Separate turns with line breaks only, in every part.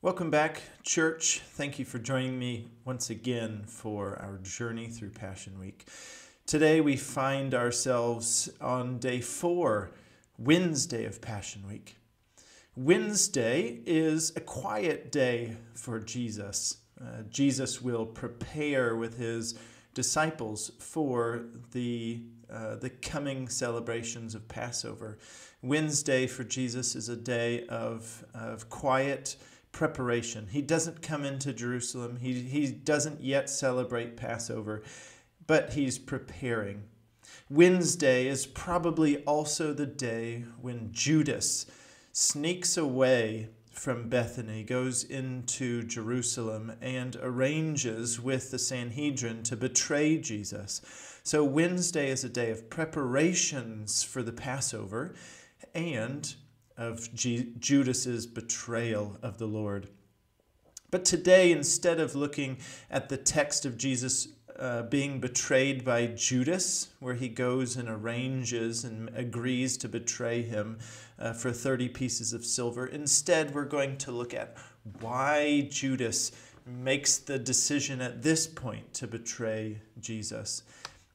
Welcome back, church. Thank you for joining me once again for our journey through Passion Week. Today we find ourselves on day 4, Wednesday of Passion Week. Wednesday is a quiet day for Jesus. Jesus will prepare with his disciples for the coming celebrations of Passover. Wednesday for Jesus is a day of quiet preparation. He doesn't come into Jerusalem. He doesn't yet celebrate Passover, but he's preparing. Wednesday is probably also the day when Judas sneaks away from Bethany, goes into Jerusalem, and arranges with the Sanhedrin to betray Jesus. So Wednesday is a day of preparations for the Passover and of Judas's betrayal of the Lord. But today, instead of looking at the text of Jesus being betrayed by Judas, where he goes and arranges and agrees to betray him for 30 pieces of silver, instead we're going to look at why Judas makes the decision at this point to betray Jesus.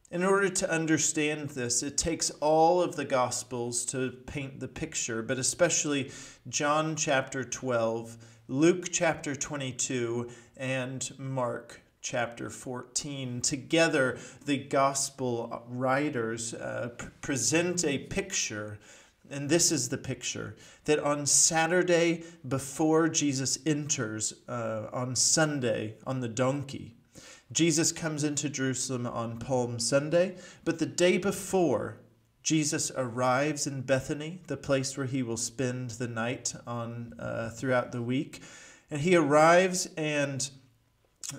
In order to understand this, it takes all of the Gospels to paint the picture, but especially John chapter 12, Luke chapter 22, and Mark chapter 14. Together, the Gospel writers present a picture, and this is the picture, that on Saturday before Jesus enters, on Sunday on the donkey, Jesus comes into Jerusalem on Palm Sunday, but the day before, Jesus arrives in Bethany, the place where he will spend the night on throughout the week. And he arrives and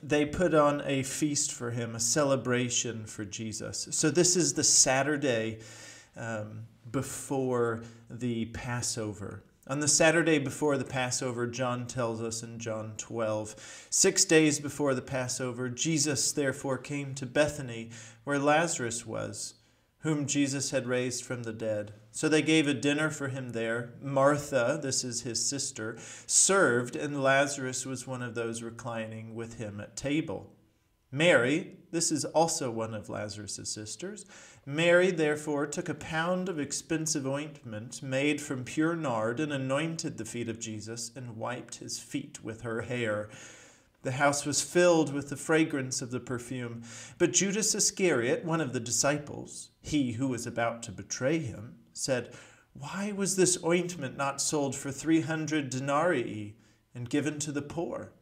they put on a feast for him, a celebration for Jesus. So this is the Saturday before the Passover. On the Saturday before the Passover, John tells us in John 12, 6 days before the Passover, Jesus therefore came to Bethany, where Lazarus was, whom Jesus had raised from the dead. So they gave a dinner for him there. Martha, this is his sister, served, and Lazarus was one of those reclining with him at table. Mary, this is also one of Lazarus' sisters. Mary, therefore, took a pound of expensive ointment made from pure nard and anointed the feet of Jesus and wiped his feet with her hair. The house was filled with the fragrance of the perfume. But Judas Iscariot, one of the disciples, he who was about to betray him, said, "Why was this ointment not sold for 300 denarii and given to the poor?"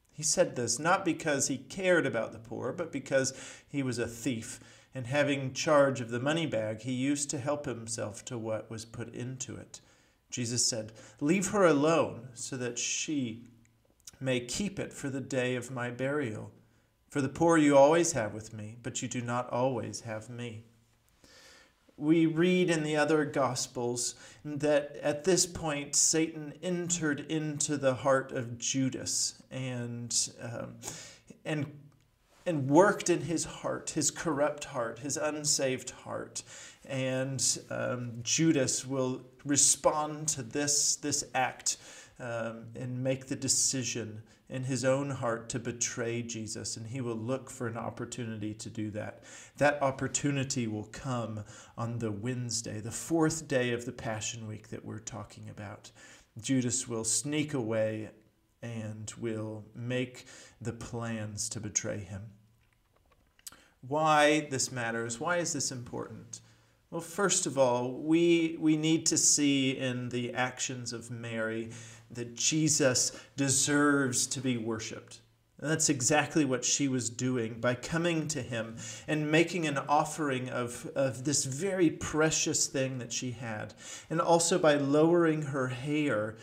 He said this not because he cared about the poor, but because he was a thief, and having charge of the money bag, he used to help himself to what was put into it. Jesus said, "Leave her alone, so that she may keep it for the day of my burial. For the poor you always have with me, but you do not always have me." We read in the other Gospels that at this point Satan entered into the heart of Judas and worked in his heart, his corrupt heart, his unsaved heart. And Judas will respond to this act and make the decision in his own heart to betray Jesus, and he will look for an opportunity to do that. That opportunity will come on the Wednesday, the 4th day of the Passion Week that we're talking about. Judas will sneak away and will make the plans to betray him. Why this matters? Why is this important? Well, first of all, we need to see in the actions of Mary that Jesus deserves to be worshipped. And that's exactly what she was doing by coming to him and making an offering of this very precious thing that she had. And also by lowering her hair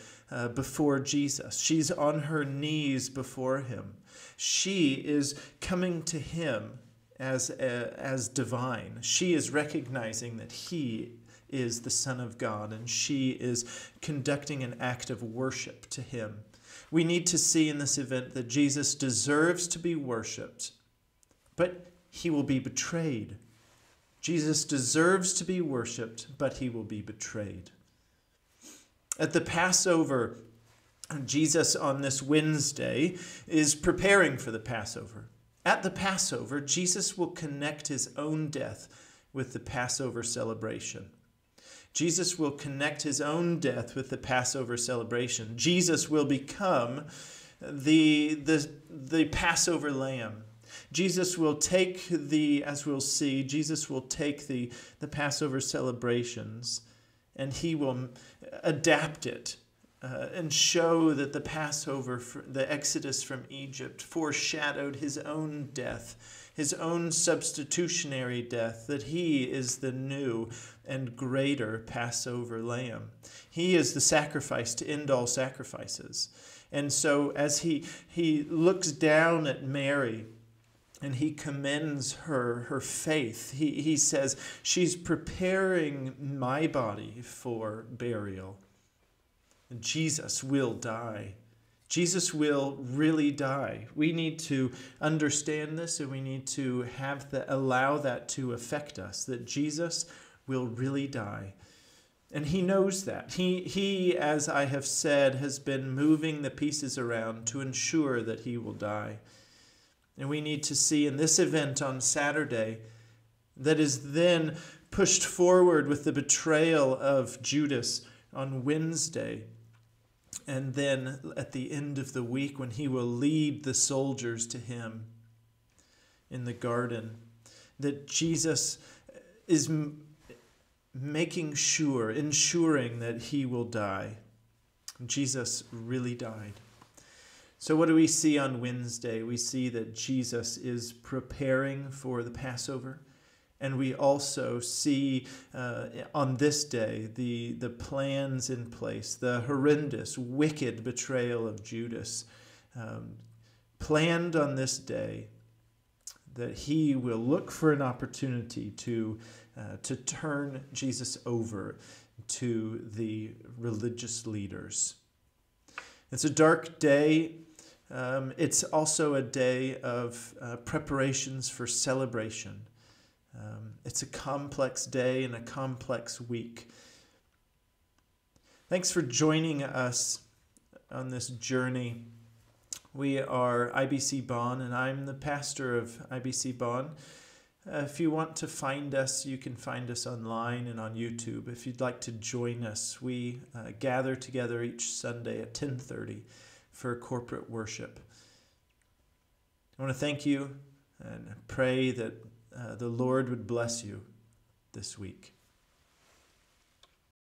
before Jesus. She's on her knees before him. She is coming to him as divine. She is recognizing that he is the Son of God, and she is conducting an act of worship to him. We need to see in this event that Jesus deserves to be worshipped, but he will be betrayed. Jesus deserves to be worshipped, but he will be betrayed. At the Passover, Jesus on this Wednesday is preparing for the Passover. At the Passover, Jesus will connect his own death with the Passover celebration. Jesus will connect his own death with the Passover celebration. Jesus will become the Passover lamb. Jesus will take as we'll see, Jesus will take the Passover celebrations and he will adapt it and show that the Passover, the Exodus from Egypt, foreshadowed his own death, his own substitutionary death, that he is the new and greater Passover lamb. He is the sacrifice to end all sacrifices. And so as he looks down at Mary and he commends her faith, he says, she's preparing my body for burial. Jesus will die. Jesus will really die. We need to understand this, and we need to allow that to affect us, that Jesus will really die. And he knows that. He, as I have said, has been moving the pieces around to ensure that he will die. And we need to see in this event on Saturday that is then pushed forward with the betrayal of Judas on Wednesday. And then at the end of the week, when he will lead the soldiers to him in the garden, that Jesus is ensuring that he will die. Jesus really died. So what do we see on Wednesday? We see that Jesus is preparing for the Passover. And we also see on this day the plans in place, the horrendous, wicked betrayal of Judas, planned on this day, that he will look for an opportunity to turn Jesus over to the religious leaders. It's a dark day. It's also a day of preparations for celebration. It's a complex day and a complex week. Thanks for joining us on this journey. We are IBC Bonn, and I'm the pastor of IBC Bonn. If you want to find us, you can find us online and on YouTube. If you'd like to join us, we gather together each Sunday at 10:30 for corporate worship. I want to thank you and pray that the Lord would bless you this week.